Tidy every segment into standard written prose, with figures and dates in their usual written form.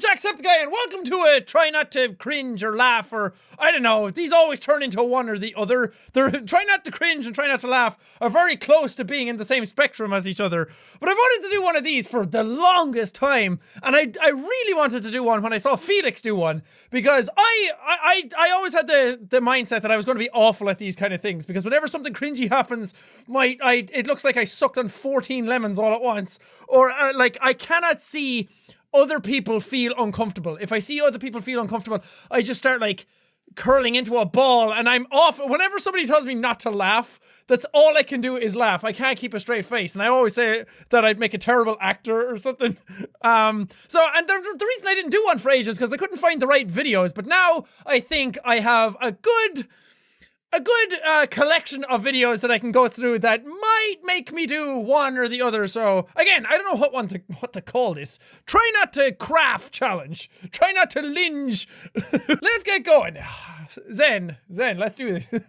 is Jacksepticeye, and welcome to a try not to cringe or laugh, or I don't know, these always turn into one or the other. They're try not to cringe and try not to laugh are very close to being in the same spectrum as each other. But I've wanted to do one of these for the longest time, and I really wanted to do one when I saw Felix do one, because I always had the mindset that I was going to be awful at these kind of things, because whenever something cringy happens, it looks like I sucked on 14 lemons all at once, or like I cannot see other people feel uncomfortable. If I see other people feel uncomfortable, I just start like curling into a ball, and I'm off. Whenever somebody tells me not to laugh, that's all I can do is laugh. I can't keep a straight face, and I always say that I'd make a terrible actor or something. And the reason I didn't do one for ages because I couldn't find the right videos, but now I think I have a good collection of videos that I can go through that might make me do one or the other. So again, I don't know what to call this. Try not to craft challenge. Try not to linge. Let's get going. Zen, let's do this. Cause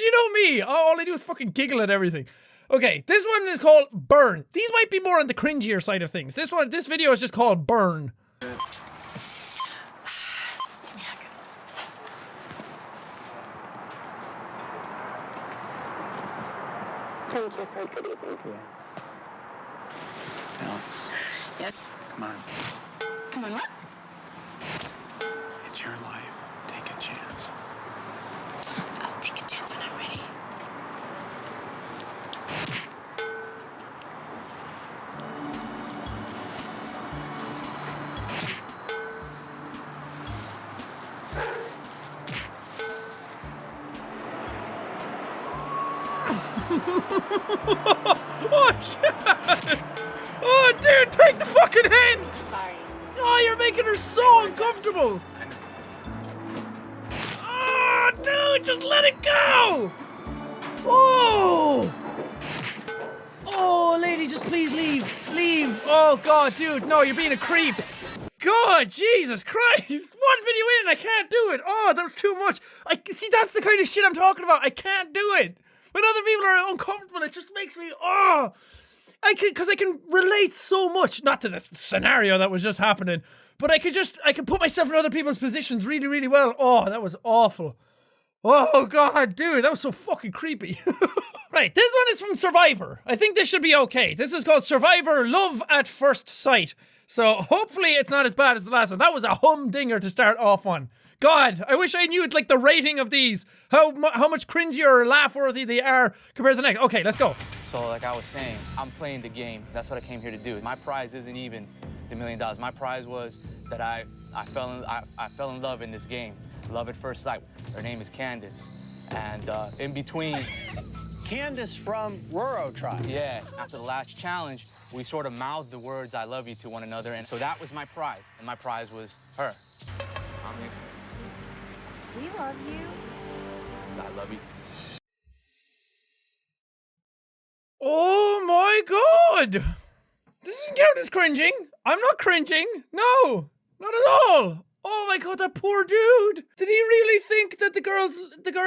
you know me, all I do is fucking giggle at everything. Okay, this one is called Burn. These might be more on the cringier side of things. This video is just called Burn. Thank you for a good evening. Alex. Yes? Come on. Come on, what? It's your life. Take a chance. I'll take a chance when I'm ready. Oh, I can't! Oh, dude, take the fucking hint! Sorry. Oh, you're making her so uncomfortable! Oh, dude, just let it go! Oh! Oh, lady, just please leave. Leave. Oh, God, dude, no, you're being a creep. God, Jesus Christ! One video in, I can't do it! Oh, that was too much! See, that's the kind of shit I'm talking about. I can't do it! When other people are uncomfortable, it just makes me, because I can relate so much, not to the scenario that was just happening, but I can put myself in other people's positions really, really well. Oh, that was awful. Oh, God, dude, that was so fucking creepy. Right, this one is from Survivor. I think this should be okay. This is called Survivor Love at First Sight. So hopefully it's not as bad as the last one. That was a humdinger to start off on. God, I wish I knew like the rating of these. How much cringier or laugh-worthy they are compared to the next. Okay, let's go. So like I was saying, I'm playing the game. That's what I came here to do. My prize isn't even the $1 million. My prize was that I fell in love in this game. Love at first sight. Her name is Candace. And in between... Candace from Roro tribe. Yeah, after the last challenge, we sort of mouthed the words I love you to one another, and so that was my prize. And my prize was her. We love you. I love you. Oh my God! This doesn't count as cringing. I'm not cringing. No, not at all. Oh my God, that poor dude. Did he really think that the girl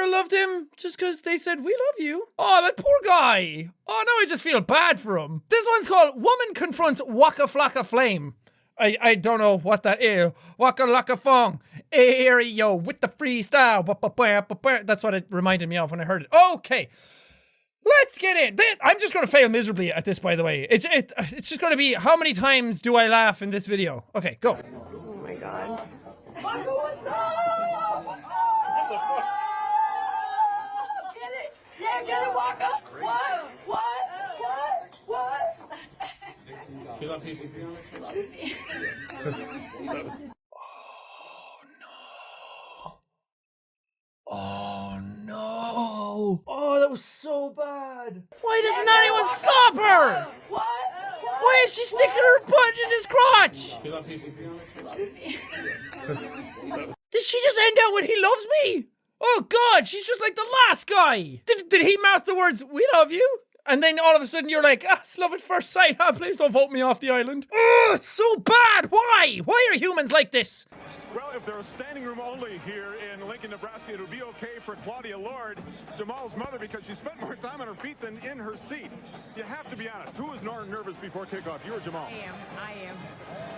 loved him just because they said, we love you? Oh, that poor guy. Oh, now I just feel bad for him. This one's called Woman Confronts Waka Flocka Flame. I don't know what that is. Waka Laka Fong. Aereo with the freestyle. That's what it reminded me of when I heard it. Okay. Let's get in. I'm just going to fail miserably at this, by the way. It's just going to be, how many times do I laugh in this video? Okay, go. Oh my God. Waka, what's up? Get it? Yeah, get it, Waka. What? She loves you. She loves me. Oh no. Oh, that was so bad. Why doesn't anyone stop her? What? Why is she sticking her butt in his crotch? She loves you. She loves me. Did she just end out with he loves me? Oh God, she's just like the last guy. Did he mouth the words, we love you? And then all of a sudden you're like, it's love at first sight. Please don't vote me off the island. Oh, it's so bad. Why? Why are humans like this? Well, if there was standing room only here in Lincoln, Nebraska, it would be okay for Claudia Lord, Jamal's mother, because she spent more time on her feet than in her seat. You have to be honest. Who was more nervous before kickoff, you or Jamal? I am.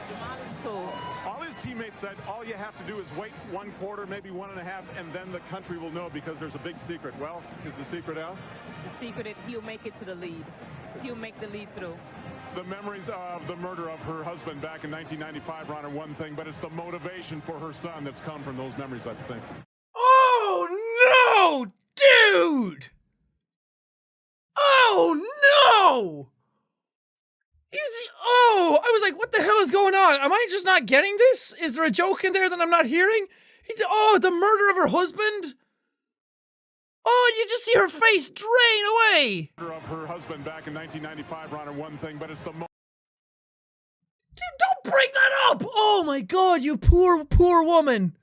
Jamal is cool. All his teammates said, all you have to do is wait 1 quarter, maybe 1.5, and then the country will know because there's a big secret. Well, is the secret out? The secret is he'll make it to the lead. He'll make the lead through. The memories of the murder of her husband back in 1995 are one thing, but it's the motivation for her son that's come from those memories, I think. Oh no, dude! Oh no! Oh, I was like, what the hell is going on? Am I just not getting this? Is there a joke in there that I'm not hearing? Oh, the murder of her husband? Oh, you just see her face drain away. Murder of her husband back in 1995 are one thing, but it's the Dude, don't bring that up! Oh my god, you poor, poor woman.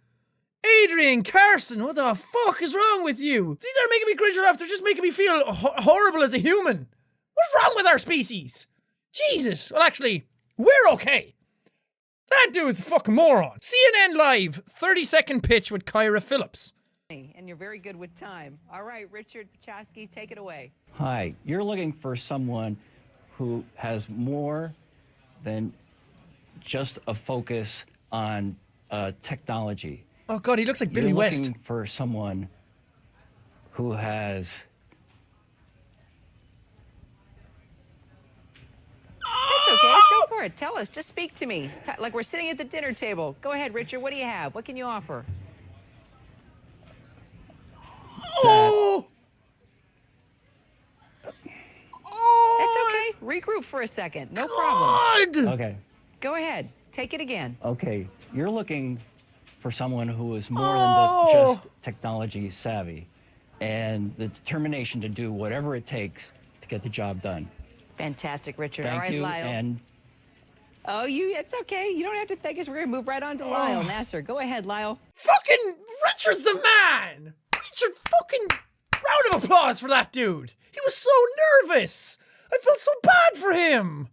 Adrian Carson, what the fuck is wrong with you? These aren't making me cringe or laugh, they're just making me feel horrible as a human. What's wrong with our species? Jesus. Well, actually, we're okay. That dude's a fucking moron. CNN Live, 30-second pitch with Kyra Phillips. And you're very good with time. All right, Richard Pachowski, take it away. Hi, you're looking for someone who has more than just a focus on technology. Oh god, he looks like Billy West. You're looking for someone who has... That's okay, go for it. Tell us, just speak to me. Like we're sitting at the dinner table. Go ahead, Richard, what do you have? What can you offer? Oh! That's okay. Regroup for a second. No problem. Okay. Go ahead. Take it again. Okay. You're looking for someone who is more than just technology savvy and the determination to do whatever it takes to get the job done. Fantastic, Richard. Thank All right, you, Lyle. and it's okay. You don't have to thank us. We're going to move right on to Lyle Nasser. Go ahead, Lyle. Fucking Richard's the man! Richard, fucking round of applause for that dude. He was so nervous. I felt so bad for him.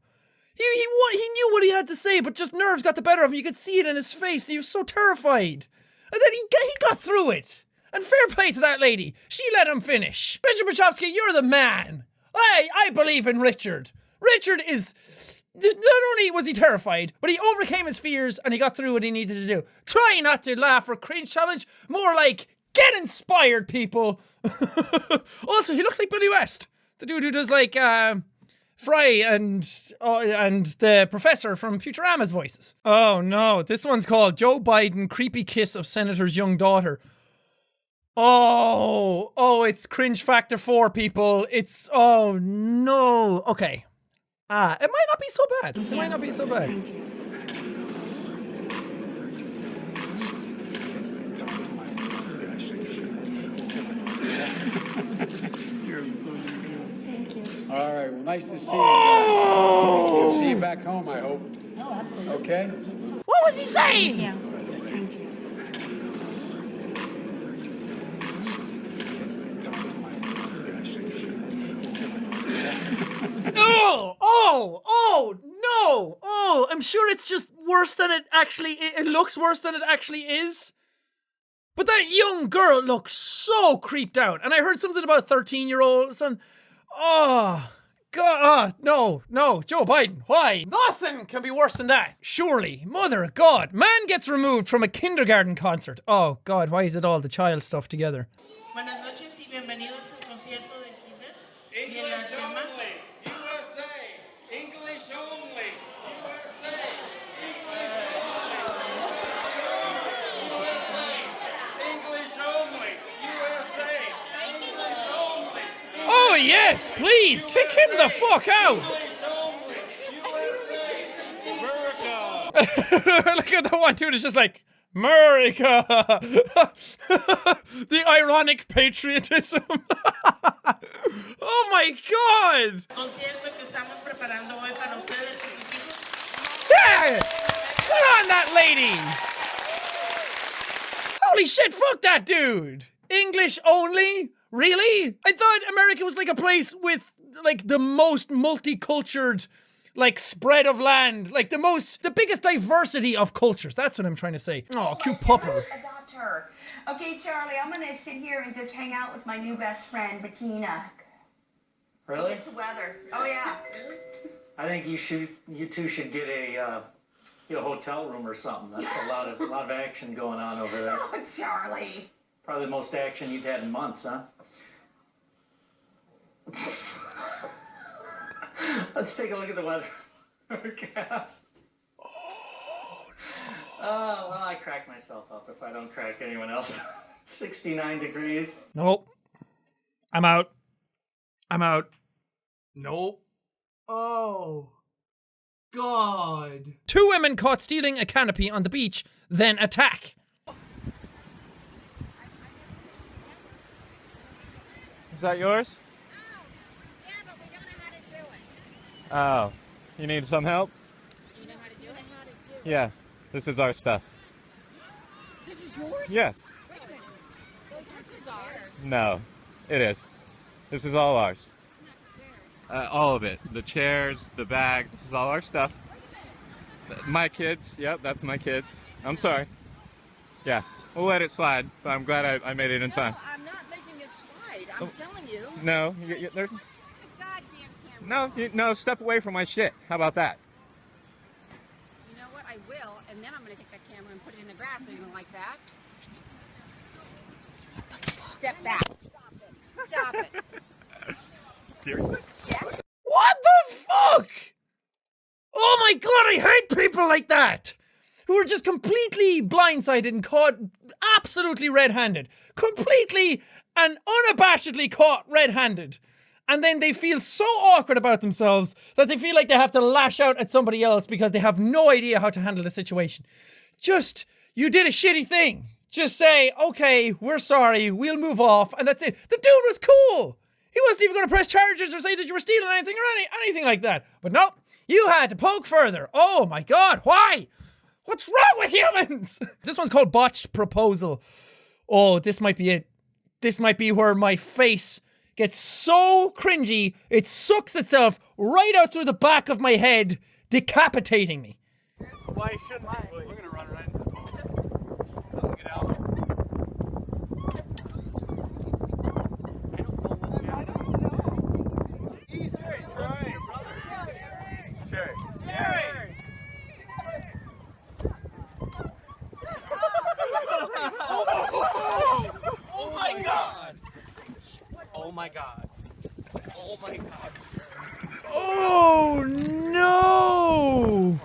He knew what he had to say, but just nerves got the better of him. You could see it in his face. He was so terrified. And then he got through it. And fair play to that lady. She let him finish. Richard Pachowski, you're the man. I believe in Richard. Richard is... Not only was he terrified, but he overcame his fears and he got through what he needed to do. Try not to laugh or cringe challenge. More like, get inspired, people. Also, he looks like Billy West. The dude who does like, Fry and the professor from Futurama's voices. Oh no, this one's called Joe Biden, Creepy Kiss of Senator's Young Daughter. Oh, it's cringe factor 4, people. It's, oh no. Okay. It might not be so bad. It might not be so bad. All right, well, nice to see you. Oh! See you back home, I hope. Oh, absolutely. Okay? What was he saying? Yeah. Thank you. Oh, I'm sure it's just worse than it looks worse than it actually is. But that young girl looks so creeped out. And I heard something about 13-year-olds and, oh, God, no, Joe Biden, why? Nothing can be worse than that. Surely, mother of God, man gets removed from a kindergarten concert. Oh, God, why is it all the child stuff together? Buenas noches y bienvenidos al concierto del Kinder. English only, USA. English only, USA. English only, USA. English only. Oh, yes, please, kick him the fuck out. Merica. Look at the one dude is just like, Merica. The ironic patriotism. Oh my God. Concierto que estamos preparando hoy para ustedes y sus hijos. Yeah! Good on that lady. Holy shit, fuck that dude. English only? Really? I thought America was like a place with like the most multicultural like spread of land, like the biggest diversity of cultures. That's what I'm trying to say. Oh, cute pupper. Adopt her. Okay, Charlie, I'm gonna sit here and just hang out with my new best friend, Bettina. Really? Get to weather. Oh yeah. I think you two should get a a hotel room or something. That's a lot of action going on over there. Oh, Charlie. Probably the most action you've had in months, huh? Let's take a look at the weather forecast. Oh, well, I crack myself up if I don't crack anyone else. 69 degrees. Nope. I'm out. Nope. Oh. God. 2 women caught stealing a canopy on the beach, then attack. Is that yours? Yeah, but we don't know how to do it. Oh, you need some help? Do you know how to do it? Yeah, this is our stuff. This is yours? Yes. Wait a minute. Well, this is ours. No, it is. This is all ours. All of it. The chairs, the bag, this is all our stuff. My kids, yep, that's my kids. I'm sorry. Yeah, we'll let it slide, but I'm glad I made it in time. No, I'm not making it slide. I'm telling you. No, there's... The goddamn camera. No, step away from my shit. How about that? You know what? I will, and then I'm going to take that camera and put it in the grass. Are you going to like that? Step back. Stop it. Seriously? Yeah. What the fuck? Oh my god, I hate people like that! Who are just completely blindsided and caught absolutely red-handed. Completely and unabashedly caught red-handed. And then they feel so awkward about themselves that they feel like they have to lash out at somebody else because they have no idea how to handle the situation. Just, you did a shitty thing. Just say, okay, we're sorry, we'll move off, and that's it. The dude was cool! He wasn't even going to press charges or say that you were stealing anything or anything like that. But no, you had to poke further. Oh my god, why? What's wrong with humans? This one's called Botched Proposal. Oh, this might be it. This might be where my face gets so cringy, it sucks itself right out through the back of my head, decapitating me. Why shouldn't I? We're going to run right into the ball. Get out. Oh my god. Oh my god. Oh my god. Oh no!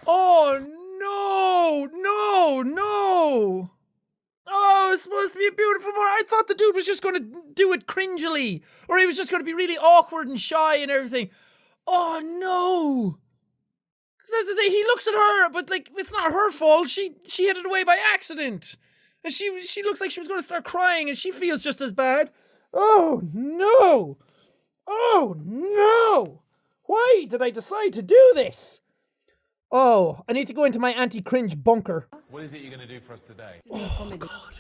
Oh no! No! No! Oh, it's supposed to be a beautiful morning. I thought the dude was just gonna do it cringily. Or he was just gonna be really awkward and shy and everything. Oh no! That's the thing, he looks at her, but like, it's not her fault. She hid it away by accident. And she looks like she was gonna start crying and she feels just as bad. Oh no! Oh no! Why did I decide to do this? Oh, I need to go into my anti-cringe bunker. What is it you're going to do for us today?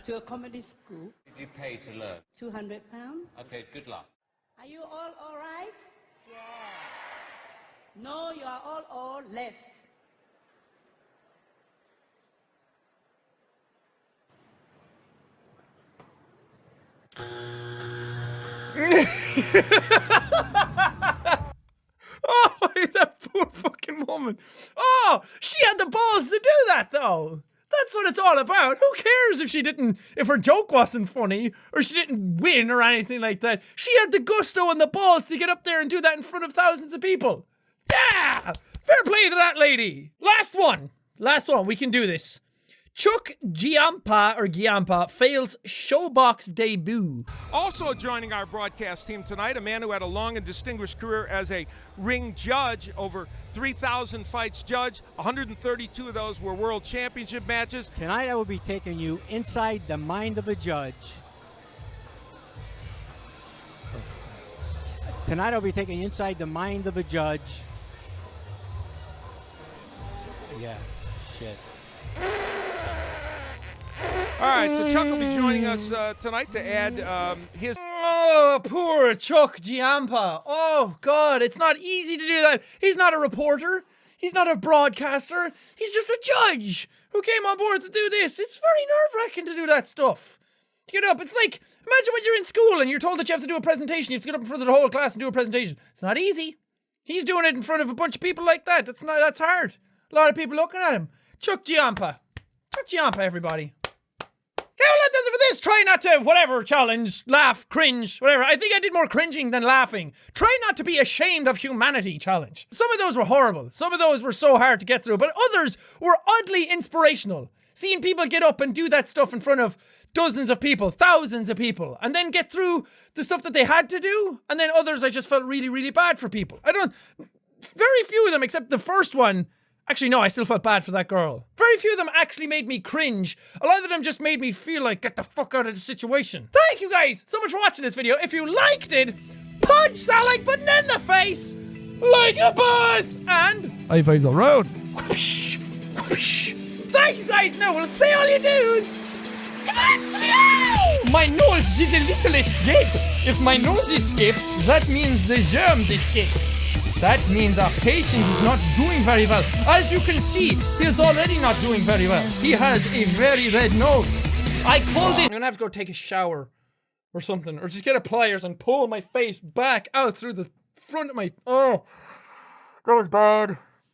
To a comedy school. Did you pay to learn? £200. Okay, good luck. Are you all right? Yes. No, you are all left. Oh, that poor fucking woman. Oh, she had the balls to do that though. That's what it's all about. Who cares if her joke wasn't funny or she didn't win or anything like that. She had the gusto and the balls to get up there and do that in front of thousands of people. Yeah! Fair play to that lady. Last one. We can do this. Chuck Giampa fails Showbox debut. Also joining our broadcast team tonight, a man who had a long and distinguished career as a ring judge, over 3,000 fights judged, 132 of those were world championship matches. Tonight I will be taking you inside the mind of a judge. Tonight I'll be taking you inside the mind of a judge. Yeah, shit. All right, so Chuck will be joining us tonight to add his... Oh, poor Chuck Giampa. Oh, God, it's not easy to do that. He's not a reporter. He's not a broadcaster. He's just a judge who came on board to do this. It's very nerve-wracking to do that stuff. to get up. It's like, imagine when you're in school and you're told that you have to do a presentation. You have to get up in front of the whole class and do a presentation. It's not easy. He's doing it in front of a bunch of people like that. That's hard. A lot of people looking at him. Chuck Giampa. Chuck Giampa, everybody. Yeah, well, that does it for this. Try not to, whatever, challenge, laugh, cringe, whatever. I think I did more cringing than laughing. Try not to be ashamed of humanity challenge. Some of those were horrible. Some of those were so hard to get through, but others were oddly inspirational. Seeing people get up and do that stuff in front of dozens of people, thousands of people, and then get through the stuff that they had to do, and then others I just felt really, really bad for people. Very few of them, except the first one. Actually, no, I still felt bad for that girl. Very few of them actually made me cringe. A lot of them just made me feel like, get the fuck out of the situation. Thank you guys so much for watching this video. If you liked it, punch that like button in the face like a boss. And high fives all around. Whoosh, whoosh. Thank you guys. Now we'll see all you dudes. My nose did a little escape. If my nose escaped, that means the germs escaped. That means our patient is not doing very well. As you can see, he is already not doing very well. He has a very red nose. I called it. I'm gonna have to go take a shower or something, or just get a pliers and pull my face back out through the front of my. Oh, that was bad.